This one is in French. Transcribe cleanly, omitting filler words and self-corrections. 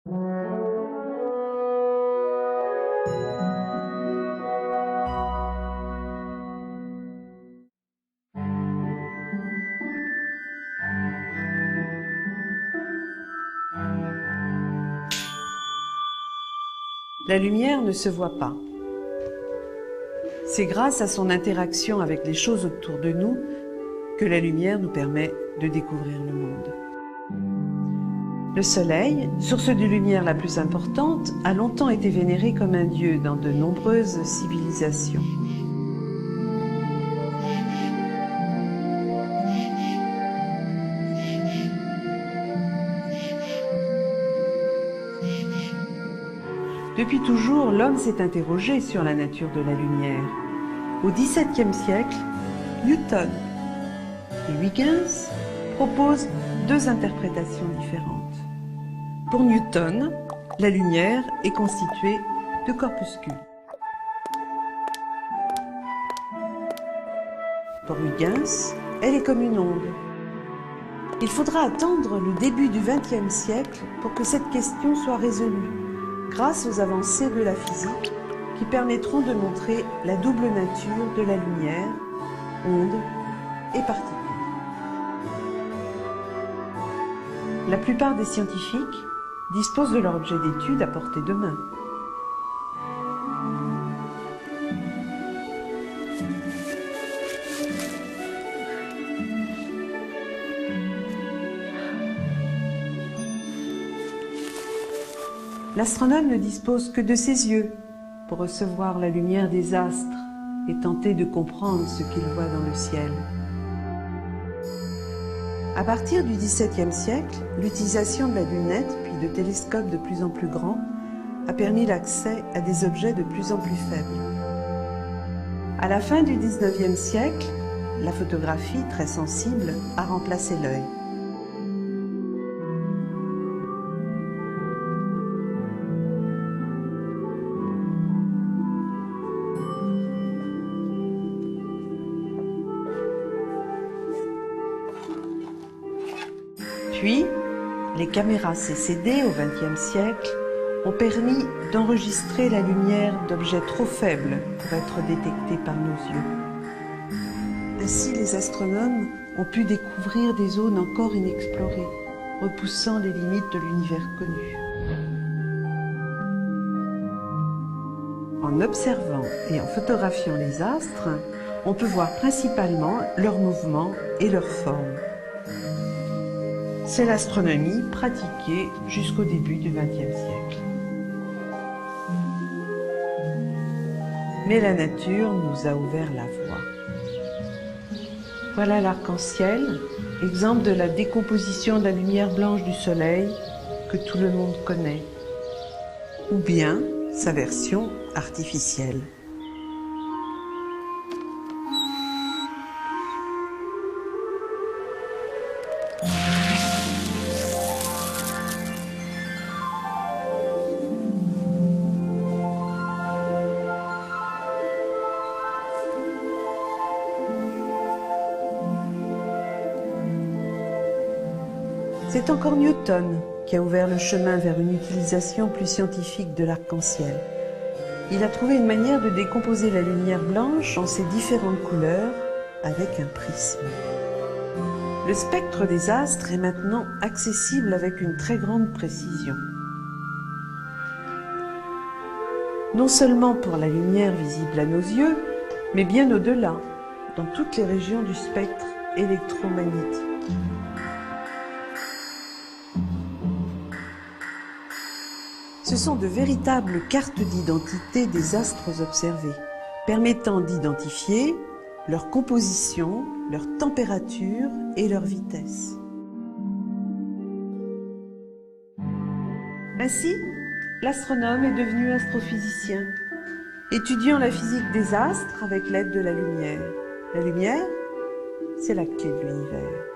La lumière ne se voit pas. C'est grâce à son interaction avec les choses autour de nous que la lumière nous permet de découvrir le monde. Le soleil, source de lumière la plus importante, a longtemps été vénéré comme un dieu dans de nombreuses civilisations. Depuis toujours, l'homme s'est interrogé sur la nature de la lumière. Au XVIIe siècle, Newton et Huygens proposent deux interprétations différentes. Pour Newton, la lumière est constituée de corpuscules. Pour Huygens, elle est comme une onde. Il faudra attendre le début du XXe siècle pour que cette question soit résolue, grâce aux avancées de la physique qui permettront de montrer la double nature de la lumière, onde et particule. La plupart des scientifiques disposent de leur objet d'étude à portée de main. L'astronome ne dispose que de ses yeux pour recevoir la lumière des astres et tenter de comprendre ce qu'il voit dans le ciel. À partir du XVIIe siècle, l'utilisation de la lunette puis de télescopes de plus en plus grands a permis l'accès à des objets de plus en plus faibles. À la fin du XIXe siècle, la photographie, très sensible, a remplacé l'œil. Puis, les caméras CCD au XXe siècle ont permis d'enregistrer la lumière d'objets trop faibles pour être détectés par nos yeux. Ainsi, les astronomes ont pu découvrir des zones encore inexplorées, repoussant les limites de l'univers connu. En observant et en photographiant les astres, on peut voir principalement leurs mouvements et leurs formes. C'est l'astronomie pratiquée jusqu'au début du XXe siècle. Mais la nature nous a ouvert la voie. Voilà l'arc-en-ciel, exemple de la décomposition de la lumière blanche du soleil que tout le monde connaît, ou bien sa version artificielle. C'est encore Newton qui a ouvert le chemin vers une utilisation plus scientifique de l'arc-en-ciel. Il a trouvé une manière de décomposer la lumière blanche en ses différentes couleurs avec un prisme. Le spectre des astres est maintenant accessible avec une très grande précision. Non seulement pour la lumière visible à nos yeux, mais bien au-delà, dans toutes les régions du spectre électromagnétique. Ce sont de véritables cartes d'identité des astres observés, permettant d'identifier leur composition, leur température et leur vitesse. Ainsi, l'astronome est devenu astrophysicien, étudiant la physique des astres avec l'aide de la lumière. La lumière, c'est la clé de l'univers.